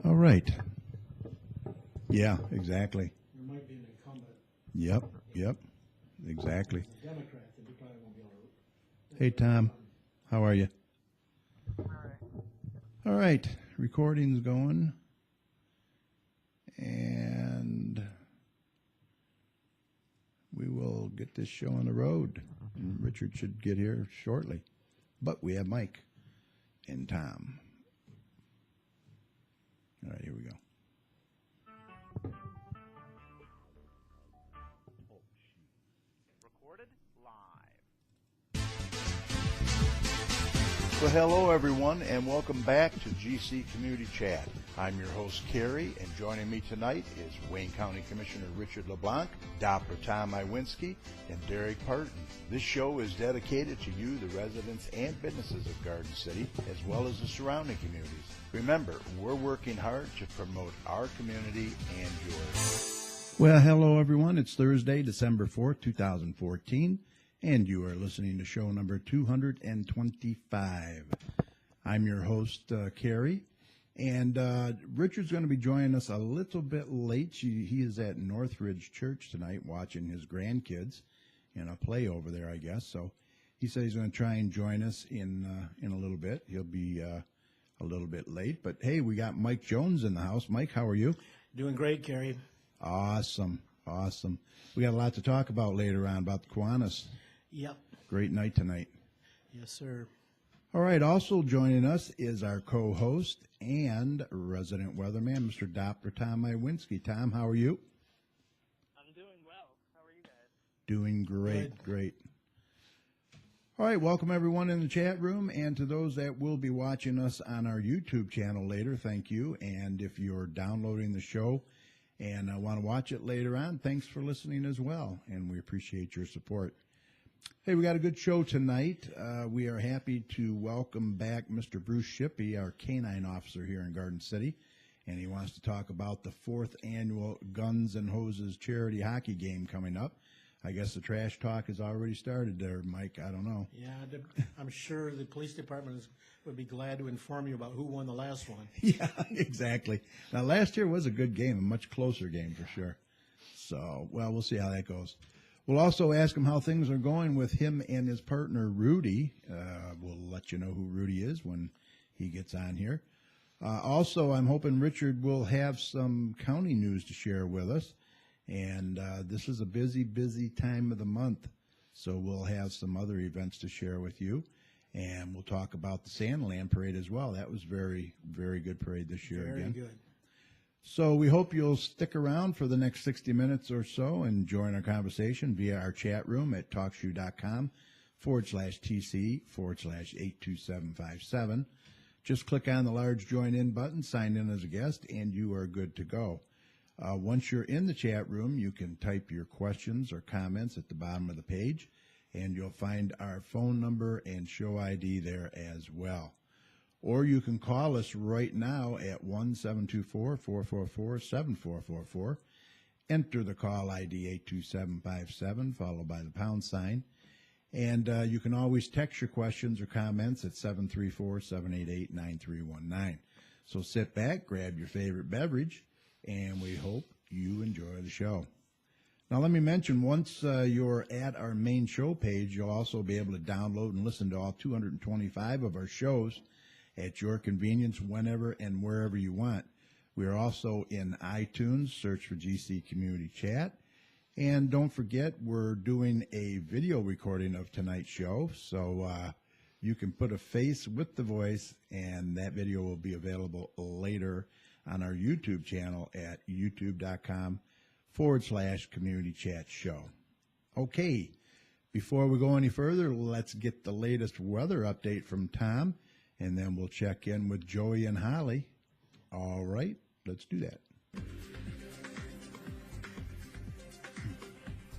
All right. Yeah, exactly. There might be an incumbent. Yep, exactly. As a Democrat, then you probably won't be able to. Hey, Tom, how are you? All right. All right, recording's going. And we will get this show on the road. And Richard should get here shortly. But we have Mike and Tom. All right, here we go. Recorded live. Well, hello, everyone, and welcome back to GC Community Chat. I'm your host, Kerry, and joining me tonight is Wayne County Commissioner Richard LeBlanc, Dr. Tom Iwinski, and Derek Parton. This show is dedicated to you, the residents and businesses of Garden City, as well as the surrounding communities. Remember, we're working hard to promote our community and yours. Well, hello, everyone. It's Thursday, December 4th, 2014. And you are listening to show number 225. I'm your host, Kerry, and Richard's going to be joining us a little bit late. He is at Northridge Church tonight watching his grandkids in a play over there, I guess. So he said he's going to try and join us in a little bit. He'll be a little bit late, but hey, we got Mike Jones in the house. Mike, how are you? Doing great, Kerry. Awesome. We got a lot to talk about later on about the Kiwanis. Yep. Great night tonight. Yes, sir. All right, also joining us is our co-host and resident weatherman, Mr. Dr. Tom Iwinski. Tom, how are you? I'm doing well. How are you guys? Doing great, Good. great. All right, welcome everyone in the chat room, and to those that will be watching us on our YouTube channel later, thank you. And if you're downloading the show and want to watch it later on, thanks for listening as well, and we appreciate your support. Hey, we got a good show tonight. We are happy to welcome back Mr. Bruce Shippe, our canine officer here in Garden City, and he wants to talk about the 4th annual Guns and Hoses charity hockey game coming up. I guess the trash talk has already started there, Mike. I don't know. Yeah, I'm sure the police department would be glad to inform you about who won the last one. Yeah, exactly. Now, last year was a good game, a much closer game for sure. So, well, we'll see how that goes. We'll also ask him how things are going with him and his partner, Rudy. We'll let you know who Rudy is when he gets on here. Also, I'm hoping Richard will have some county news to share with us. And this is a busy, busy time of the month. So we'll have some other events to share with you. And we'll talk about the Sandland Parade as well. That was very, very good parade this year again. Very good. So we hope you'll stick around for the next 60 minutes or so and join our conversation via our chat room at talkshoe.com/TC/82757. Just click on the large join in button, sign in as a guest, and you are good to go. Once you're in the chat room, you can type your questions or comments at the bottom of the page, and you'll find our phone number and show ID there as well. Or you can call us right now at 1-724-444-7444. Enter the call ID 82757, followed by the pound sign. And you can always text your questions or comments at 734-788-9319. So sit back, grab your favorite beverage, and we hope you enjoy the show. Now, let me mention, once you're at our main show page, you'll also be able to download and listen to all 225 of our shows at your convenience, whenever and wherever you want. We are also in iTunes. Search for GC Community Chat. And don't forget, we're doing a video recording of tonight's show, so you can put a face with the voice, and that video will be available later on our YouTube channel at youtube.com/Community Chat Show. Okay, before we go any further, let's get the latest weather update from Tom, and then we'll check in with Joey and Holly. All right, let's do that.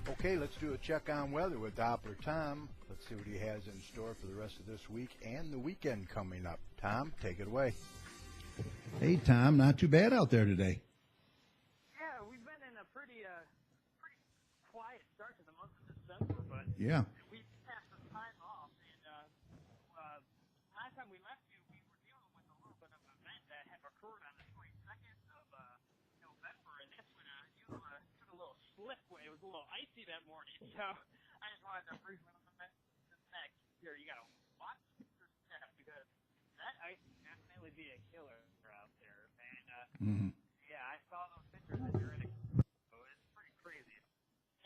Okay, let's do a check on weather with Doppler Tom. Let's see what he has in store for the rest of this week and the weekend coming up. Tom, take it away. Hey, Tom, not too bad out there today. Yeah, we've been in a pretty quiet start to the month of December, but Yeah. we passed some time off. And last time we left you, we were dealing with a little bit of an event that had occurred on the 22nd. it was a little icy that morning, so I just wanted to briefly mention that here you gotta watch your step because that ice can definitely be a killer out there. And yeah, I saw those pictures that you're in. So it's pretty crazy.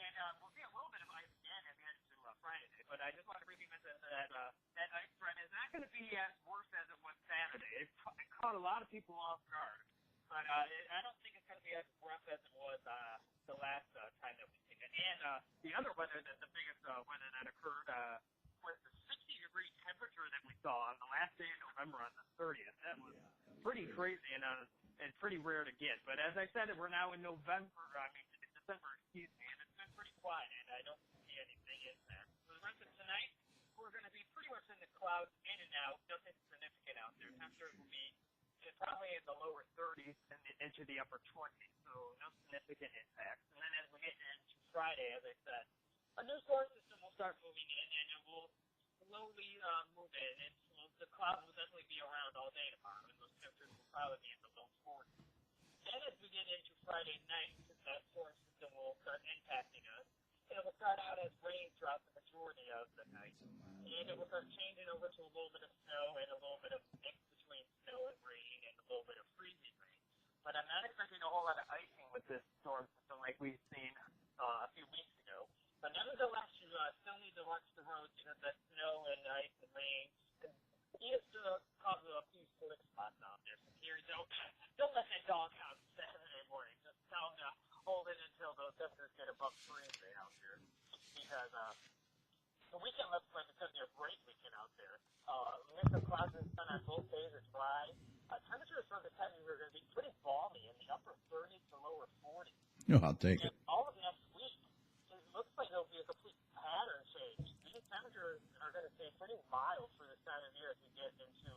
And we'll see a little bit of ice again as we head into Friday. But I just wanted to briefly mention that that ice front is not going to be as worse as it was Saturday. It caught a lot of people off guard. But I don't think it's going to be as rough as it was the last time that we've seen it. And the other weather, the biggest weather that occurred was the 60-degree temperature that we saw on the last day of November on the 30th. That was pretty crazy and pretty rare to get. But as I said, we're now in December, excuse me, and it's been pretty quiet, and I don't see anything in there. For the rest of tonight, we're going to be pretty much in the clouds in and out. Nothing significant out there. Temperatures will be probably in the lower 30s and into the upper 20s, so no significant impacts. And then as we get into Friday, as I said, a new storm system will start moving in, and it will slowly move in. The clouds will definitely be around all day tomorrow, and those temperatures will probably be in the low 40s. Then as we get into Friday night, that storm system will start impacting us. It will start out as rain throughout the majority of the night, and it will start changing over to a little bit of snow and a little bit of mix between snow and rain and a little bit of freezing rain. But I'm not expecting a whole lot of icing with this storm system like we've seen a few weeks ago. But nevertheless, you still need to watch the roads because that snow and ice and rain is to cause a few slick spots out there. So Kerry, don't let that dog out Saturday morning. Just tell them to hold it until those temperatures get above freezing out there. Because the weekend looks like it's going to be a great weekend out there. Mix of clouds and sun on both days are dry. Temperatures for the time are going to be pretty balmy in the upper 30s to lower 40s. No, I'll take And it. all of next week, it looks like it'll be a complete pattern change. These temperatures are going to stay pretty mild for this time of year as we get into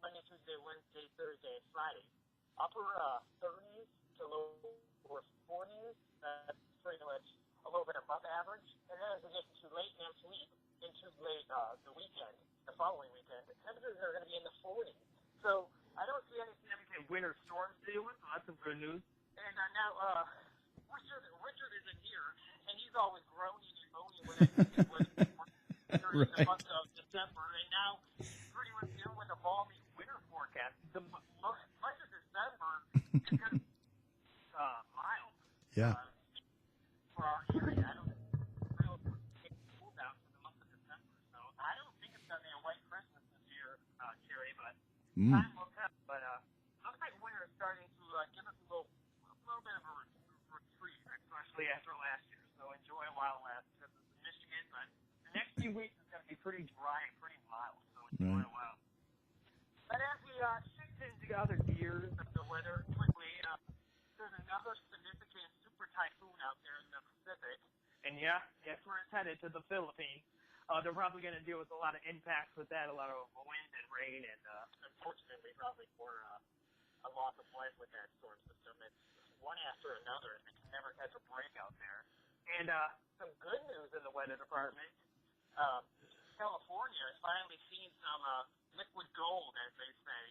Monday, Tuesday, Wednesday, Thursday, and Friday. Upper 30s to lower 40s, that's pretty much a little bit above average. And then as we get into late next week, into late the weekend, the following weekend, the temperatures are going to be in the 40s. So I don't see any significant winter storms to deal with, so that's some good news. And now Richard isn't here, and he's always groaning and moaning when it was during the month of December, and now pretty much dealing with a balmy winter forecast. Much of December is going to be mild. Yeah. For our area, I don't think it's real cool down for the month of December, so I don't think it's going to be a white Christmas this year, Kerry, but time will tell. But looks like winter is starting to give us a little bit of a retreat, especially after last year. So enjoy a while last because it's in Michigan, but the next few weeks is going to be pretty dry and pretty mild. So enjoy a while. But as we shift into other gears of the weather quickly, there's another significant super typhoon out there in the Pacific, and yeah, that's where it's headed, to the Philippines. They're probably going to deal with a lot of impacts with that, a lot of wind and rain, and unfortunately probably for a loss of life with that storm system. It's one after another, and it can never catch a break out there. And some good news in the weather department, California is finally seeing some liquid gold, as they say.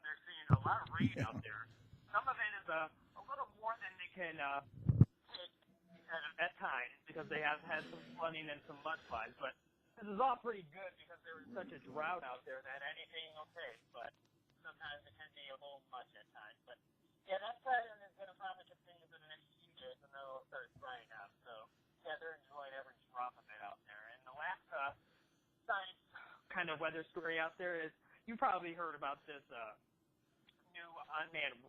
They're seeing a lot of rain out there. Some of it is a little more than they can take at times because they have had some flooding and some mudslides. But this is all pretty good because there is such a drought out there that anything will take. But sometimes it can be a little much at times. But yeah, that pattern is going to probably continue for the next few days, and then it'll start drying out. So yeah, they're enjoying every drop of it out there. And the last science kind of weather story out there is you probably heard about this new unmanned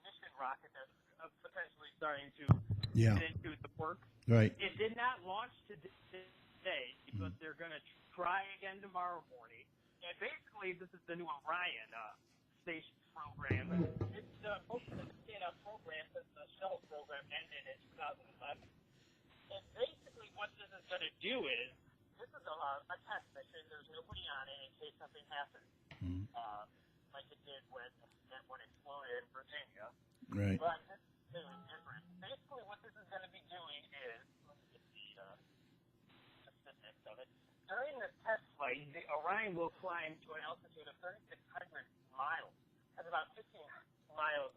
mission rocket that's potentially starting to get into the work. Right. It did not launch today, but they're going to try again tomorrow morning. And basically, this is the new Orion space program. It's supposed to stay in our program since the shuttle program ended in 2011. And basically, what this is going to do is, this is a test mission. There's nobody on it in case something happens, like it did when that one exploded in Virginia. Right. But this is really different. Basically, what this is going to be doing is, let me get the specifics of it. During this test flight, the Orion will climb to an altitude of 3,600 miles. That's about 15 miles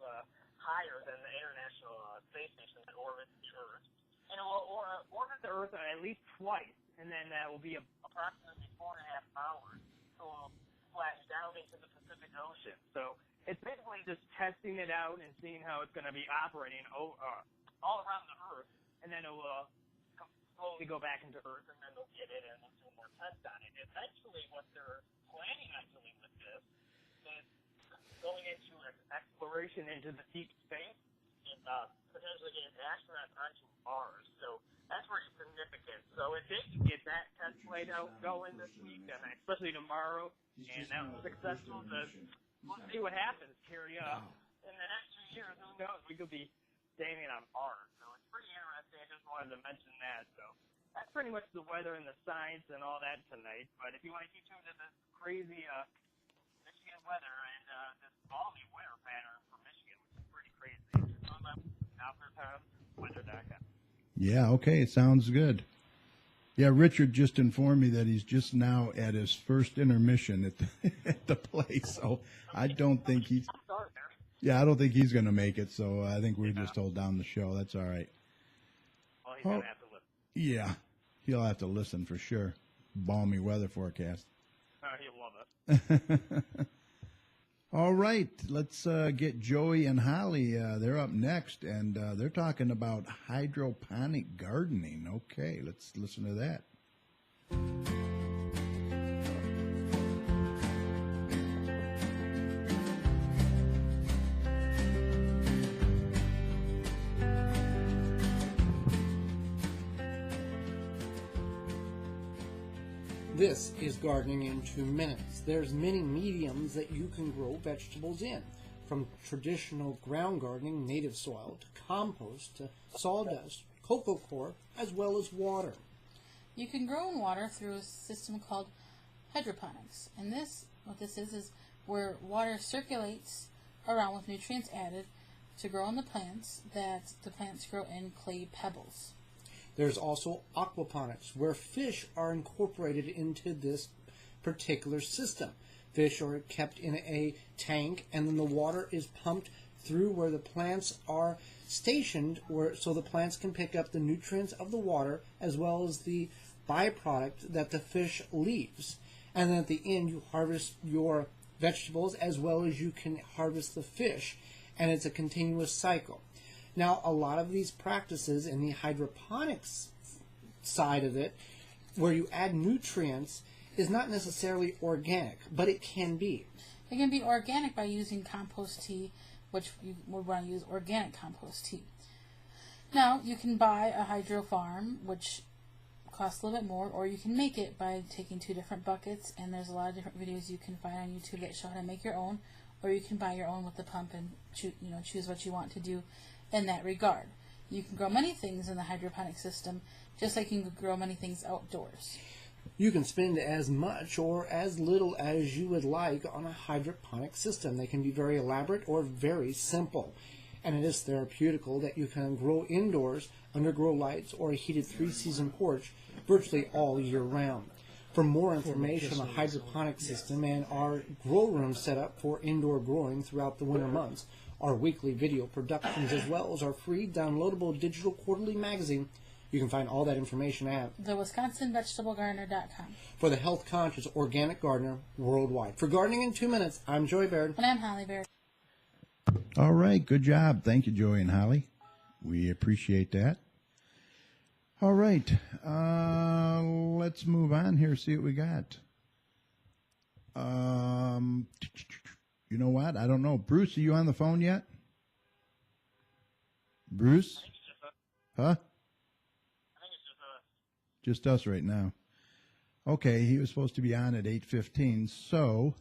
higher than the International Space Station that orbits the Earth. and it will orbit the Earth at least twice, and then that will be approximately 4.5 hours. So it'll splash down into the Pacific Ocean. So it's basically just testing it out and seeing how it's going to be operating all around the Earth, and then it will slowly go back into Earth, and then they'll get it and they'll do more tests on it. Eventually, what they're planning on doing with this is going into exploration into the deep space and potentially getting astronauts onto Mars. So that's pretty significant. So if they can get that test played out going this week, and especially tomorrow, and that was successful, we'll see what happens, Kerry. In the next 2 years, who knows? We could be standing on Mars. So it's pretty interesting. I just wanted to mention that. So that's pretty much the weather and the science and all that tonight. But if you want to keep tuned to this crazy Michigan weather and this balmy winter pattern for Michigan, which is pretty crazy, just on my weather.com. Yeah, okay, it sounds good. Yeah, Richard just informed me that he's just now at his first intermission at at the place. So I don't think he's. Yeah, I don't think he's going to make it. So I think we just hold down the show. That's all right. Well, he's going to have to listen. Yeah, he'll have to listen for sure. Balmy weather forecast. He'll love it. All right, let's get Joey and Holly. They're up next, and they're talking about hydroponic gardening. Okay, let's listen to that. This is Gardening in 2 Minutes. There's many mediums that you can grow vegetables in, from traditional ground gardening, native soil, to compost, to sawdust, cocoa coir, as well as water. You can grow in water through a system called hydroponics. And what this is where water circulates around with nutrients added to grow in the plants, that the plants grow in clay pebbles. There's also aquaponics, where fish are incorporated into this particular system. Fish are kept in a tank, and then the water is pumped through where the plants are stationed, so the plants can pick up the nutrients of the water as well as the byproduct that the fish leaves. And then at the end, you harvest your vegetables as well as you can harvest the fish, and it's a continuous cycle. Now, a lot of these practices in the hydroponics side of it, where you add nutrients, is not necessarily organic, but it can be. It can be organic by using compost tea, which you would want to use organic compost tea. Now, you can buy a hydro farm, which costs a little bit more, or you can make it by taking 2 different buckets, and there's a lot of different videos you can find on YouTube that show how to make your own, or you can buy your own with the pump and choose what you want to do in that regard. You can grow many things in the hydroponic system, just like you can grow many things outdoors. You can spend as much or as little as you would like on a hydroponic system. They can be very elaborate or very simple. And it is therapeutical that you can grow indoors under grow lights or a heated 3-season porch virtually all year round. For more information on the hydroponic system and our grow room setup for indoor growing throughout the winter months, our weekly video productions, as well as our free downloadable digital quarterly magazine, you can find all that information at the WisconsinVegetableGardener.com. For the health-conscious organic gardener worldwide. For Gardening in 2 Minutes, I'm Joy Baird. And I'm Holly Baird. All right, good job. Thank you, Joey and Holly. We appreciate that. All right, let's move on here, see what we got. You know what? I don't know. Bruce, are you on the phone yet? Bruce? Huh? I think it's Just us right now. Okay, he was supposed to be on at 8:15, so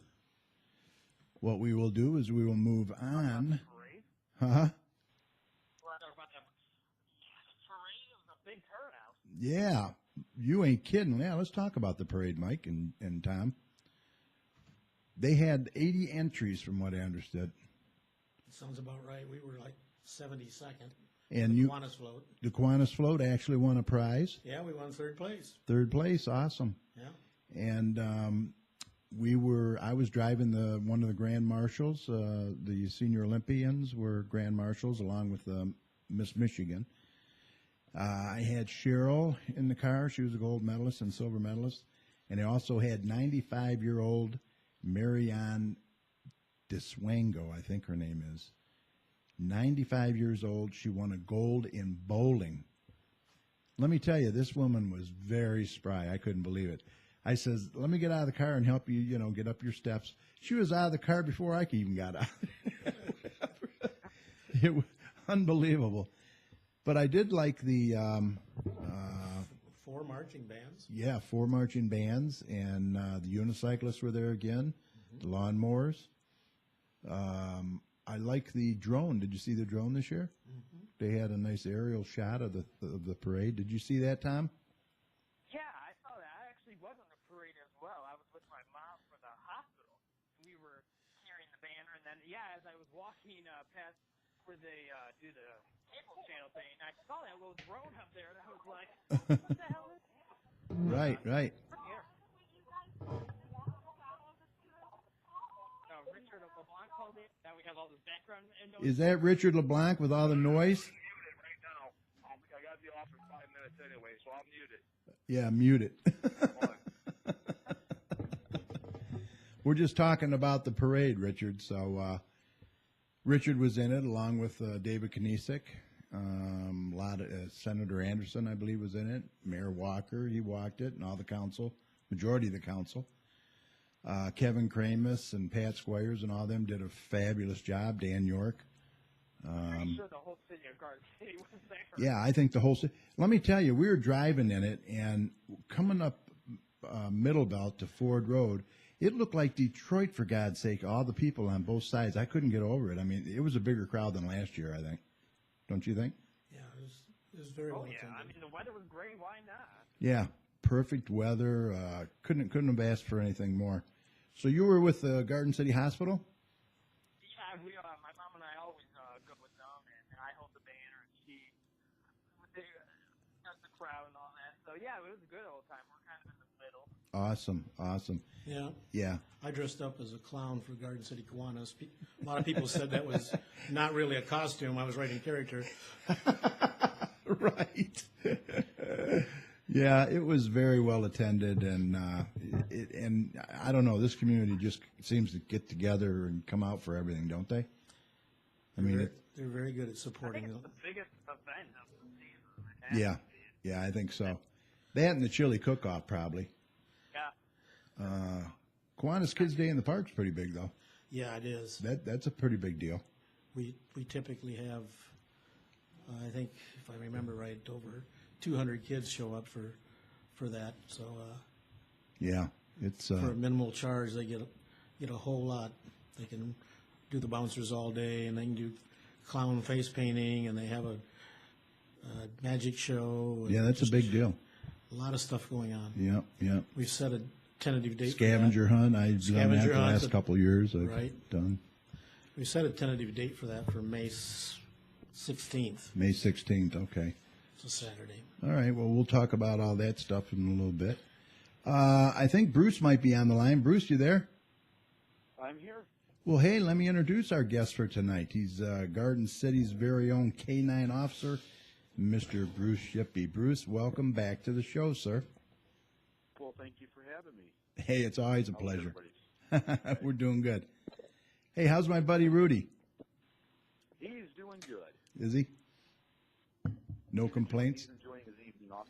what we will do is we will move on. Huh? Big turnout. Yeah, you ain't kidding. Yeah, let's talk about the parade, Mike and Tom. They had 80 entries from what I understood. Sounds about right. We were like 72nd. And Kiwanis float. the Kiwanis float actually won a prize. Yeah, we won 3rd place. 3rd place, awesome. Yeah. And I was driving one of the grand marshals. The senior Olympians were grand marshals along with Miss Michigan. I had Cheryl in the car. She was a gold medalist and silver medalist. And I also had 95-year-old Marianne Diswango, I think her name is. 95 years old. She won a gold in bowling. Let me tell you, this woman was very spry. I couldn't believe it. I says, let me get out of the car and help you, get up your steps. She was out of the car before I even got out. It was unbelievable. But I did like the 4 marching bands. yeah, 4 marching bands, and the unicyclists were there again, the lawnmowers. I like the drone. Did you see the drone this year? Mm-hmm. They had a nice aerial shot of the parade. Did you see that, Tom? Yeah, I saw that. I actually was on the parade as well. I was with my mom for the hospital. We were carrying the banner, and then, as I was walking past where they do the cable channel thing, I saw that little drone up there, and I was like, what the hell is that? Right. Richard LeBlanc called in. Now we have all this background noise. Is that Richard LeBlanc with all the noise? Mute it right now. I got to be off in 5 minutes anyway, so I'll mute it. Yeah, mute it. We're just talking about the parade, Richard. So Richard was in it along with David Knesek. A lot of Senator Anderson, I believe, was in it. Mayor Walker, he walked it, and all the council, majority of the council. Kevin Kramus and Pat Squires and all of them did a fabulous job. Dan York. I'm sure the whole city of Garden City was there. Yeah, I think the whole city. Let me tell you, we were driving in it, and coming up Middle Belt to Ford Road, it looked like Detroit, for God's sake, all the people on both sides. I couldn't get over it. I mean, it was a bigger crowd than last year, I think. Don't you think? Yeah, it was very well yeah. attended. I mean, the weather was great. Why not? Yeah, perfect weather. Couldn't have asked for anything more. So you were with the Garden City Hospital? Yeah, my mom and I always go with them, and I hold the banner, and she does the crowd and all that. So, yeah, it was a good old time. We're kind of in the middle. Awesome. Yeah. I dressed up as a clown for Garden City Kiwanis. A lot of people said that was not really a costume. I was writing character. Right. Yeah, it was very well attended, and and I don't know, this community just seems to get together and come out for everything, don't they? I mean, They're very good at I supporting think it. it's the biggest event of the season. yeah, I think so. That and the chili cook-off, probably. Yeah. Kiwanis Kids Day in the Park's pretty big, though. Yeah, it is. That's a pretty big deal. We typically have, I think, if I remember right, over 200 kids show up for that. So Yeah, it's for a minimal charge, they get a whole lot. They can do the bouncers all day, and they can do clown face painting, and they have a magic show. And yeah, that's a big deal. A lot of stuff going on. Yeah. We've set a tentative date. Scavenger hunt. I've done that Scavenger the hunt, last couple of years. I've right. done. We set a tentative date for that for May 16th. May 16th. Okay. It's a Saturday. All right. Well, we'll talk about all that stuff in a little bit. I think Bruce might be on the line. Bruce, you there? I'm here. Well, hey, let me introduce our guest for tonight. He's Garden City's very own K-9 officer, Mr. Bruce Shippe. Bruce, welcome back to the show, sir. Well, thank you for having me. Hey, it's always a How's pleasure. everybody? We're doing good. Hey, how's my buddy Rudy? He's doing good. Is he? No complaints? He's enjoying his evening off.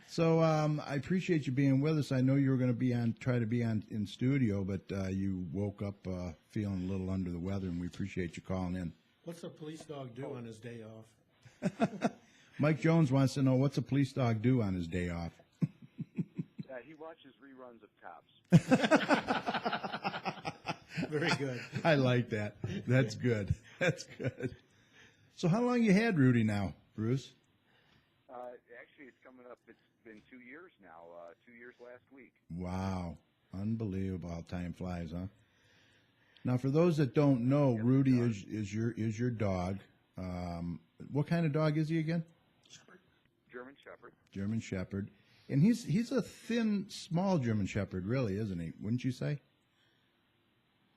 So I appreciate you being with us. I know you were going to try to be on in studio, but you woke up feeling a little under the weather, and we appreciate you calling in. What's a police dog do on his day off? Mike Jones wants to know, what's a police dog do on his day off? He watches reruns of Cops. Very good. I like that. That's good. That's good. So how long you had Rudy now, Bruce? Actually, it's coming up. It's been 2 years now. 2 years last week. Wow. Unbelievable how time flies, huh? Now, for those that don't know, Rudy is your dog. What kind of dog is he again? German Shepherd. German Shepherd. And he's a thin, small German Shepherd, really, isn't he? Wouldn't you say?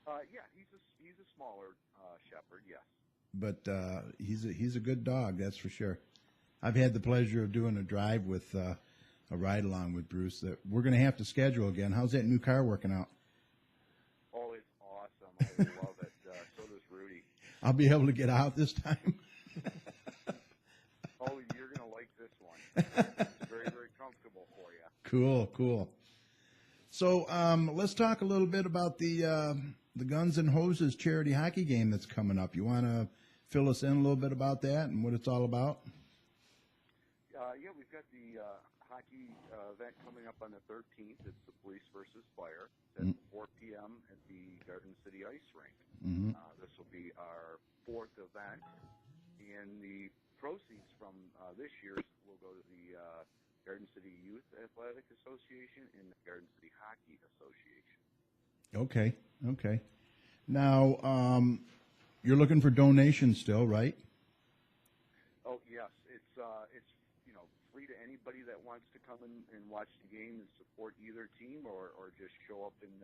Yeah, he's a smaller Shepherd. Yes. but he's a good dog, that's for sure. I've had the pleasure of doing a drive with a ride along with Bruce that we're going to have to schedule again. How's that new car working out? Oh, it's awesome. I love it. So does Rudy. I'll be able to get out this time. Oh, you're going to like this one. It's very, very comfortable for you. Cool. So let's talk a little bit about the Guns and Hoses charity hockey game that's coming up. You want to fill us in a little bit about that and what it's all about? Yeah, we've got the hockey event coming up on the 13th. It's the Police versus Fire at 4 p.m. at the Garden City Ice Rink. Mm-hmm. This will be our fourth event, and the proceeds from this year's will go to the Garden City Youth Athletic Association and the Garden City Hockey Association. Okay. Now, you're looking for donations still, right? Oh yes, it's free to anybody that wants to come and watch the game and support either team, or just show up and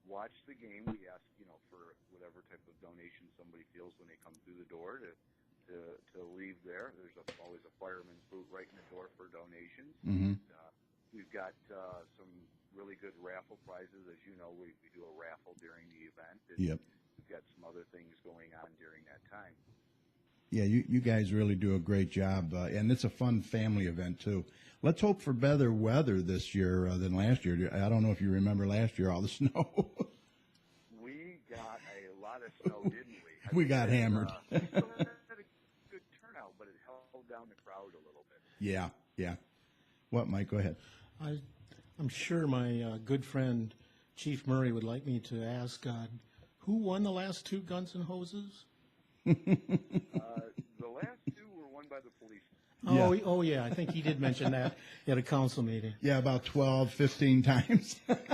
watch the game. We ask for whatever type of donation somebody feels when they come through the door to leave there. There's always a fireman's boot right in the door for donations. Mm-hmm. We've got some really good raffle prizes. As you know, we do a raffle during the event. And Yep. We've got some other things going on during that time. Yeah, you guys really do a great job, and it's a fun family event, too. Let's hope for better weather this year than last year. I don't know if you remember last year, all the snow. We got a lot of snow, didn't we? We got hammered. We still had a good turnout, but it held down the crowd a little bit. Yeah. What, Mike? Go ahead. I'm sure my good friend Chief Murray would like me to ask who won the last two Guns and Hoses? The last two were won by the police. Yeah. Oh yeah, I think he did mention that at a council meeting. Yeah, about 12, 15 times. A few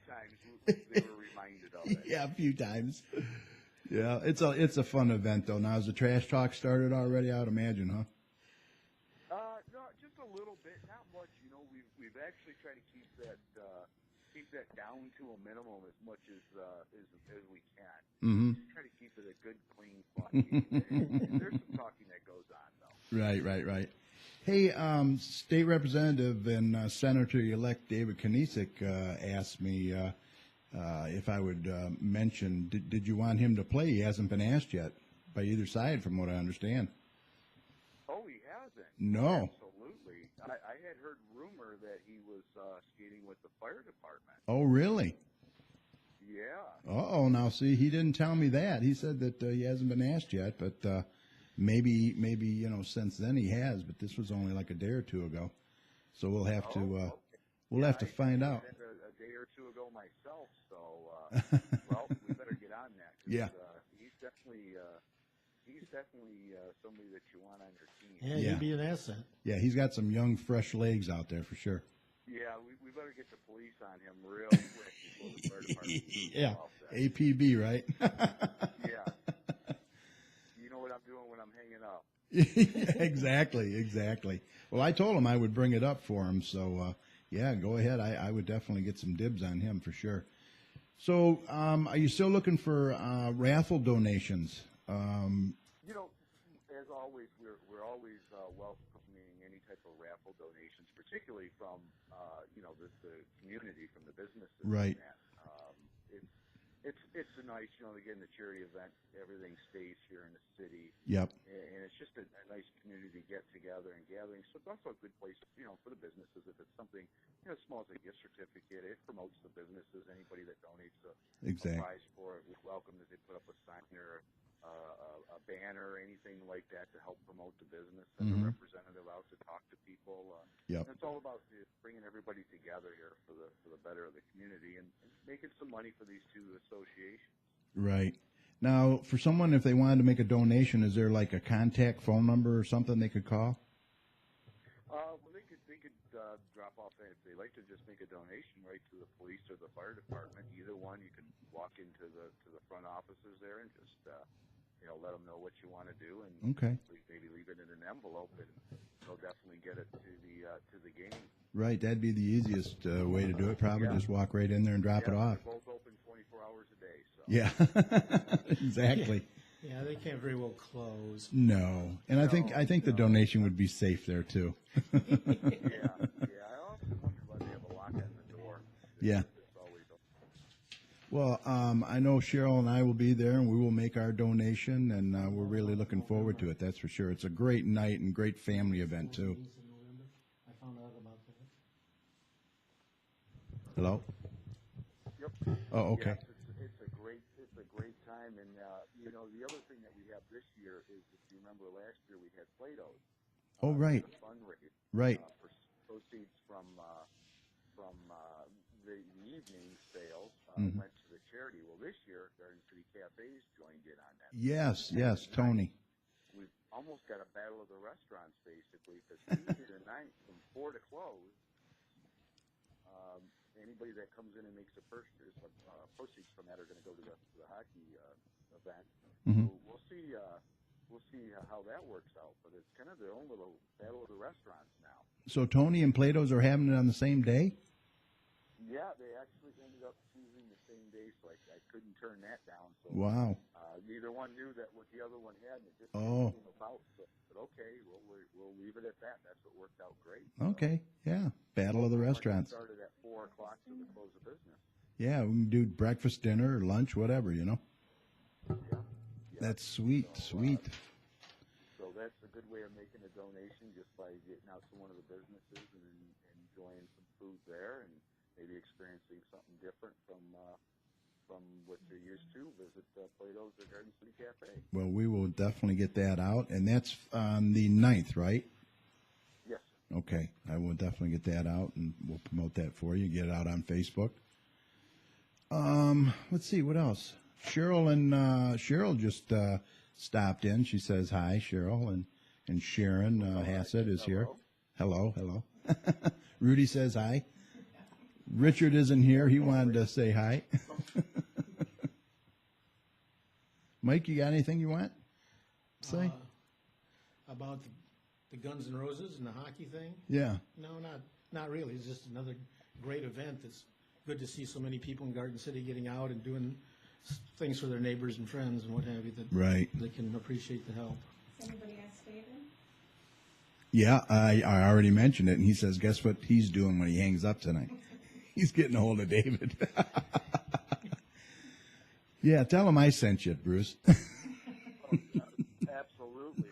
times they were reminded of it. Yeah, a few times. Yeah, it's a fun event, though. Now, has the trash talk started already? I would imagine, huh? No, just a little bit, not much. We've actually tried to keep that down to a minimum as much as we can. Mm-hmm. Just try to keep it a good, clean, fun game. There's some talking that goes on, though. Right. Hey, State Representative and Senator-elect David Knisik asked me if I would mention, did you want him to play? He hasn't been asked yet by either side, from what I understand. Oh, he hasn't? No. Absolutely. I had heard rumor that he was skating with the fire department. Oh, really? Yeah. Uh-oh, now see, he didn't tell me that. He said that he hasn't been asked yet, but maybe since then he has, but this was only like a day or two ago. So we'll have to have to find out. A day or two ago myself, so well, we better get on that. 'Cause, Yeah. He's definitely somebody that you want on your team. Yeah, he'd be an asset. Yeah, he's got some young, fresh legs out there for sure. Yeah, we better get the police on him real quick before the fire department moves Yeah, off that. APB, right? Yeah. You know what I'm doing when I'm hanging up. Exactly. Well, I told him I would bring it up for him, so yeah, go ahead. I would definitely get some dibs on him for sure. So, are you still looking for raffle donations? As always, we're always welcoming any type of raffle donations, particularly from the community, from the businesses. Right. It's a nice, again, the charity event, everything stays here in the city. Yep. And it's just a nice community get together and gathering. So it's also a good place, for the businesses. If it's something, as small as a gift certificate, it promotes the businesses. Anybody that donates a prize for it, we welcome that they put up a sign or a banner or anything like that to help promote the business. Send a representative out to talk to people. Yep. It's all about bringing everybody together here for the better of the community and making some money for these two associations. Right. Now, for someone, if they wanted to make a donation, is there like a contact phone number or something they could call? Well, they could drop off, if they like to just make a donation right to the police or the fire department. Either one, you can walk into the front offices there and just let them know what you want to do, and maybe leave it in an envelope, and they'll definitely get it to the game. Right, that'd be the easiest way to do it. Probably just walk right in there and drop it off. They're both open 24 hours a day. So. Yeah, exactly. Yeah, they can't very well close. No, and I think the donation would be safe there too. Yeah. I also wonder why they have a lock on the door. Yeah. It's always open. Well, I know Cheryl and I will be there, and we will make our donation, and we're really looking forward to it. That's for sure. It's a great night and great family event too. I found out about that. Hello. Yep. Oh, okay. Yeah, it's a great time, and you know, the other thing that we have this year is, if you remember last year, we had Play-Dohs. Oh, right. Fundraise. Right. For proceeds from the evening sales went to the charity. Well, this year, Garden City Cafes joined in on that. Yes, Tonight, Tony. We've almost got a battle of the restaurants, basically, because Tuesday night from 4 to close, anybody that comes in and makes a purchase, proceeds from that are going to go to the hockey event. Mhm. So we'll see how that works out. But it's kind of their own little battle of the restaurants now. So Tony and Plato's are having it on the same day? Yeah, they actually ended up choosing the same day, so I couldn't turn that down. So Wow. neither one knew that what the other one had, and it just Oh. came about. So, but okay, we'll leave it at that. That's what worked out great. Okay. Yeah. Battle of the restaurants. Started at 4 o'clock to the close of business. Yeah, we can do breakfast, dinner, lunch, whatever, you know. Yeah. That's sweet, sweet. So that's a good way of making a donation, just by getting out to one of the businesses and enjoying some food there, and maybe experiencing something different from what you're used to. Visit Plato's or Garden City Cafe. Well, we will definitely get that out, and that's on the 9th, right? Yes. Okay, I will definitely get that out, and we'll promote that for you. Get it out on Facebook. Let's see, what else? Cheryl just stopped in. She says hi, Cheryl, and Sharon Hassett is here. Hello. Rudy says hi. Richard isn't here. He wanted to say hi. Mike, you got anything you want to say? About the Guns N' Roses and the hockey thing? Yeah. No, not really. It's just another great event. It's good to see so many people in Garden City getting out and doing things for their neighbors and friends and what have you, that Right. they can appreciate the help. Does anybody ask David? Yeah, I already mentioned it, and he says, guess what he's doing when he hangs up tonight? He's getting a hold of David. Yeah, tell him I sent you, Bruce. Absolutely.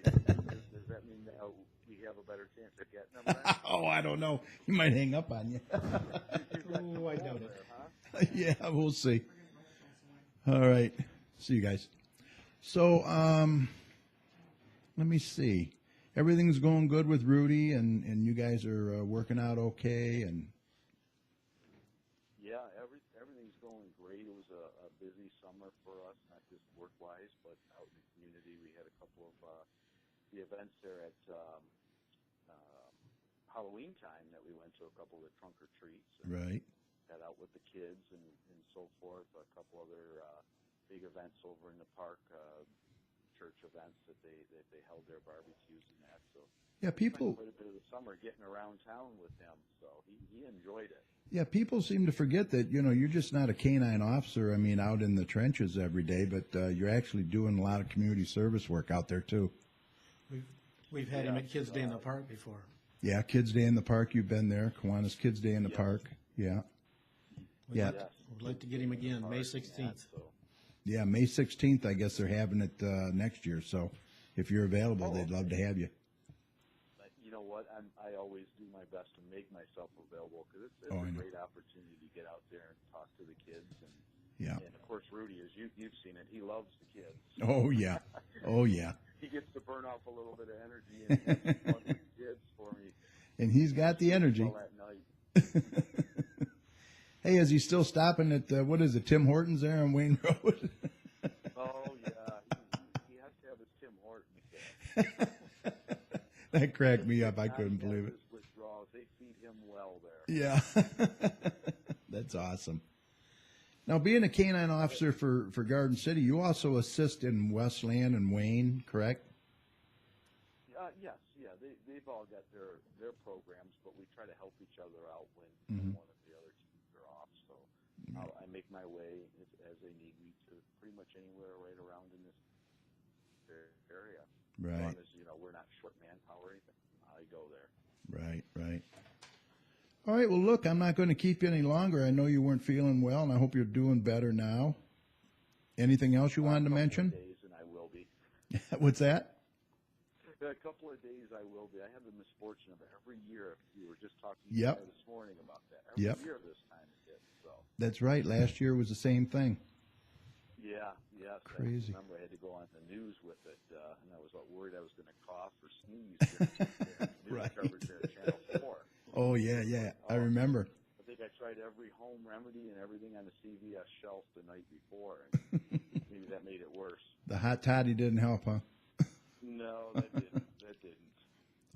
Does that mean that we have a better chance of getting them? Oh, I don't know. He might hang up on you. Oh, I doubt it. Huh? Yeah, we'll see. All right. See you guys. So, let me see. Everything's going good with Rudy, and you guys are working out okay, and Yeah, everything's going great. It was a busy summer for us, not just work-wise, but out in the community. We had a couple of the events there at Halloween time that we went to, a couple of the trunk or treats. And right. got out with the kids and so forth. A couple other big events over in the park, church events that they held their barbecues and that. So Yeah, people. quite a bit of the summer getting around town with him, so he enjoyed it. Yeah, people seem to forget that, you're just not a canine officer, out in the trenches every day, but you're actually doing a lot of community service work out there, too. We've had him at Kids Day in the Park before. Yeah, Kids Day in the Park, you've been there. Kiwanis Kids Day in the Yes. Park. Yeah. Yeah. Yes. We'd like to get him again, May 16th. So, Yeah, May 16th, I guess they're having it next year, so if you're available, Oh, they'd love to have you. but you know what? I always do my best to make myself available, because it's Oh, I a know. great opportunity to get out there and talk to the kids. Yeah. And of course, Rudy, as you've seen it, he loves the kids. Oh, yeah. Oh, yeah. He gets to burn off a little bit of energy and have fun with the kids for me. And he's got the energy. All that night. Hey, is he still stopping at, Tim Hortons there on Wayne Road? Oh yeah, he has to have his Tim Hortons. That cracked me up. I couldn't believe it. His withdrawals, they feed him well there. Yeah. That's awesome. Now, being a canine officer for Garden City, you also assist in Westland and Wayne, correct? Yes, yeah, they've all got their programs, but we try to help each other out when one of the other teams are off. So I make my way as they need me to pretty much anywhere right around in this area. Right. As long as, we're not short manpower or anything, I go there. Right, right. All right, well, look, I'm not going to keep you any longer. I know you weren't feeling well, and I hope you're doing better now. Anything else you wanted to mention? Days, and I will be. What's that? A couple of days I will be. I have the misfortune of every year. We were just talking Yep. this morning about that. Every Yep. year this time it did. So. That's right. Last year was the same thing. Yeah, yes. Crazy. I remember I had to go on the news with it, and I was worried I was going to cough or sneeze. Right. Coverage there at Channel 4. Oh, yeah, yeah. I remember. I think I tried every home remedy and everything on the CVS shelf the night before, and maybe that made it worse. The hot toddy didn't help, huh? No, that didn't. That didn't.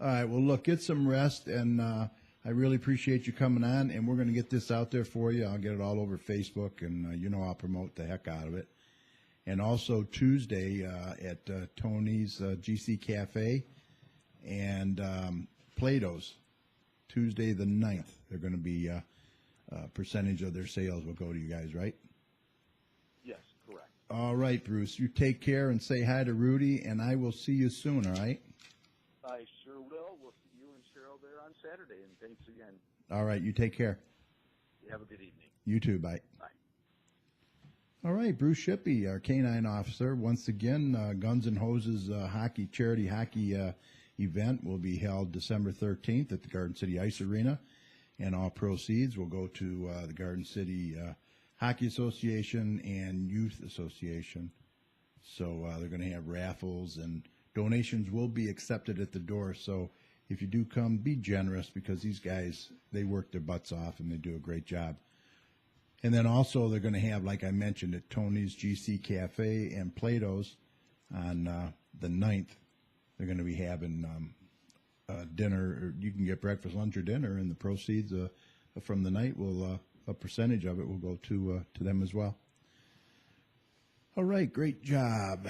All right, well, look, get some rest, and I really appreciate you coming on, and we're going to get this out there for you. I'll get it all over Facebook, and I'll promote the heck out of it. And also Tuesday at Tony's GC Cafe and Plato's, Tuesday the 9th. They're going to be a percentage of their sales will go to you guys, right? Yes, correct. All right, Bruce, you take care and say hi to Rudy, and I will see you soon, all right? I sure will. We'll see you and Cheryl there on Saturday, and thanks again. All right, you take care. You have a good evening. You too, bye. Bye. All right, Bruce Shippe, our canine officer. Once again, Guns and Hoses charity hockey event will be held December 13th at the Garden City Ice Arena, and all proceeds will go to the Garden City Hockey Association and Youth Association. So they're going to have raffles, and donations will be accepted at the door. So if you do come, be generous, because these guys, they work their butts off and they do a great job. And then also they're going to have, like I mentioned, at Tony's GC Cafe and Plato's on the 9th. They're going to be having dinner, or you can get breakfast, lunch, or dinner, and the proceeds from the night will, a percentage of it will go to them as well. All right, great job.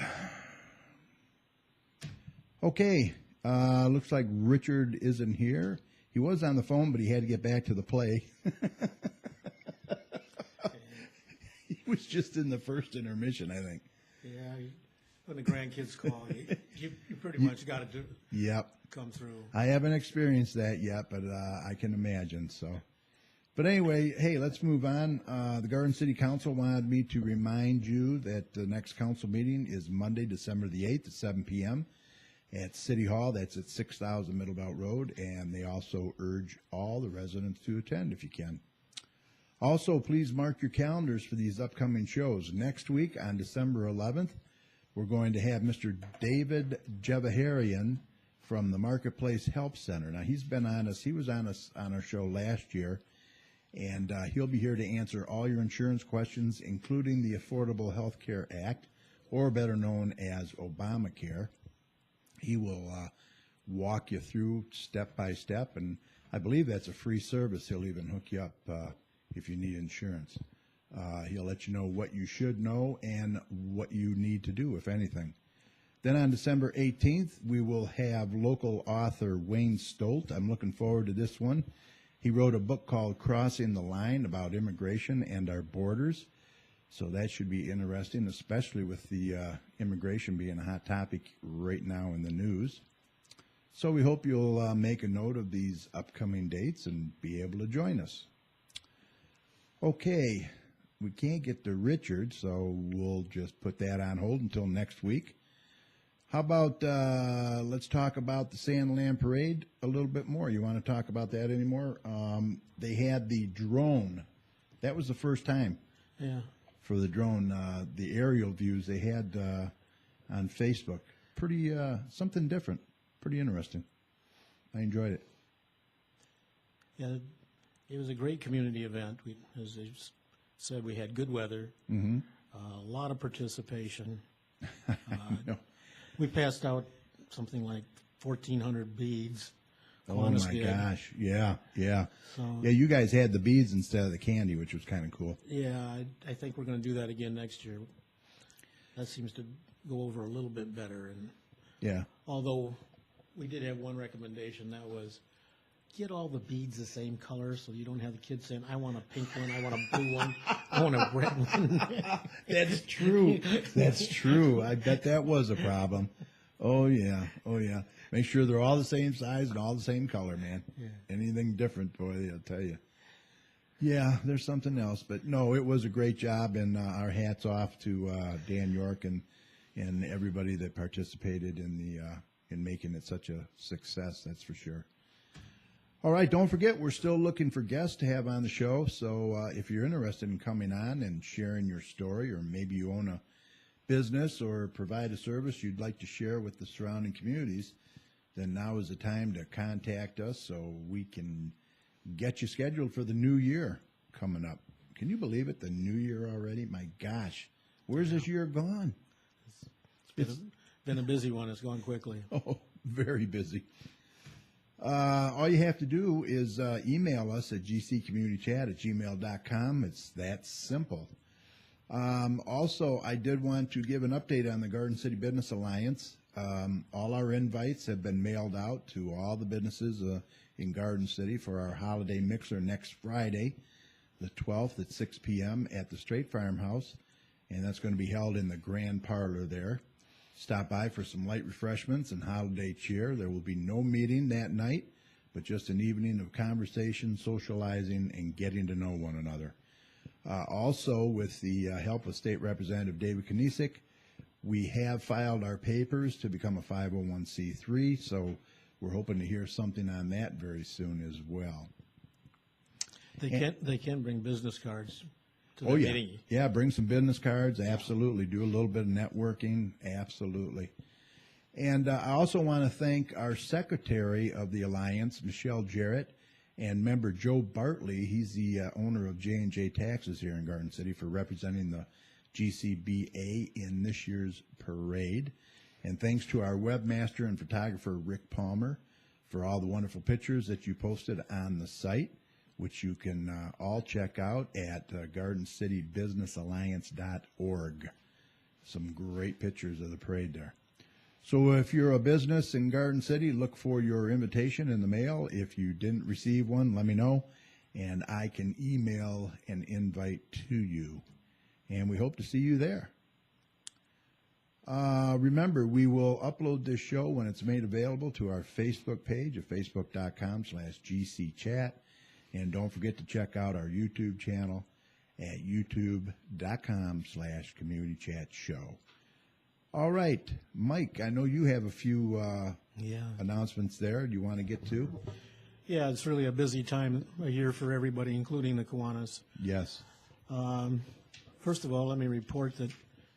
Okay, looks like Richard isn't here. He was on the phone, but he had to get back to the play. He was just in the first intermission, I think. Yeah, when the grandkids call, you pretty much got to Yep. come through. I haven't experienced that yet, but I can imagine. So, but anyway, hey, let's move on. The Garden City Council wanted me to remind you that the next council meeting is Monday, December the 8th at 7 p.m. at City Hall. That's at 6000 Middle Belt Road, and they also urge all the residents to attend if you can. Also, please mark your calendars for these upcoming shows. Next week on December 11th, we're going to have Mr. David Jevaharian from the Marketplace Help Center. Now, he's been on us. He was on us on our show last year, and he'll be here to answer all your insurance questions, including the Affordable Health Care Act, or better known as Obamacare. He will walk you through step by step, and I believe that's a free service. He'll even hook you up if you need insurance. He'll let you know what you should know and what you need to do, if anything. Then on December 18th, we will have local author Wayne Stolt. I'm looking forward to this one. He wrote a book called Crossing the Line about immigration and our borders. So that should be interesting, especially with the immigration being a hot topic right now in the news. So we hope you'll make a note of these upcoming dates and be able to join us. Okay, we can't get to Richard, so we'll just put that on hold until next week. How about let's talk about the Sandland Parade a little bit more. You want to talk about that anymore? They had the drone. That was the first time. Yeah. For the drone, the aerial views they had on Facebook. Pretty, something different. Pretty interesting. I enjoyed it. Yeah, it was a great community event. We, as they said, we had good weather, a lot of participation. No. We passed out something like 1,400 beads. Oh, Kiwanis my did. gosh. Yeah, yeah. So, Yeah, you guys had the beads instead of the candy, which was kind of cool. yeah, I think we're going to do that again next year. That seems to go over a little bit better. And Yeah. although we did have one recommendation, that was get all the beads the same color so you don't have the kids saying, I want a pink one, I want a blue one, I want a red one. That's true. That's true. I bet that was a problem. Oh yeah. Oh yeah. Make sure they're all the same size and all the same color, man. Yeah. Anything different, boy, I'll tell you. Yeah, there's something else, but no, it was a great job, and our hats off to Dan York and everybody that participated in making it such a success. That's for sure. All right, don't forget, we're still looking for guests to have on the show. So if you're interested in coming on and sharing your story, or maybe you own a business or provide a service you'd like to share with the surrounding communities, then now is the time to contact us so we can get you scheduled for the new year coming up. Can you believe it? The new year already? My gosh, where's this year gone? It's been a busy one. It's gone quickly. Oh, very busy. All you have to do is email us at gccommunitychat@gmail.com. It's that simple. Also, I did want to give an update on the Garden City Business Alliance. All our invites have been mailed out to all the businesses in Garden City for our holiday mixer next Friday, the 12th at 6 p.m. at the Straight Farmhouse, and that's going to be held in the Grand Parlor there. Stop by for some light refreshments and holiday cheer. There will be no meeting that night, but just an evening of conversation, socializing, and getting to know one another. Also, with the help of State Representative David Knisik, we have filed our papers to become a 501c3, so we're hoping to hear something on that very soon as well. They can bring business cards to Oh, the yeah. meeting. Yeah, bring some business cards, absolutely. Do a little bit of networking, absolutely. And I also want to thank our secretary of the Alliance, Michelle Jarrett, and member Joe Bartley. He's the owner of J&J Taxes here in Garden City, for representing the GCBA in this year's parade. And thanks to our webmaster and photographer, Rick Palmer, for all the wonderful pictures that you posted on the site, which you can all check out at GardenCityBusinessAlliance.org. Some great pictures of the parade there. So if you're a business in Garden City, look for your invitation in the mail. If you didn't receive one, let me know, and I can email an invite to you. And we hope to see you there. Remember, we will upload this show when it's made available to our Facebook page at facebook.com/GCChat. And don't forget to check out our YouTube channel at youtube.com/communitychatshow. All right, Mike, I know you have a few announcements there. Do you want to get to? Yeah, it's really a busy time of year for everybody, including the Kiwanis. Yes. First of all, let me report that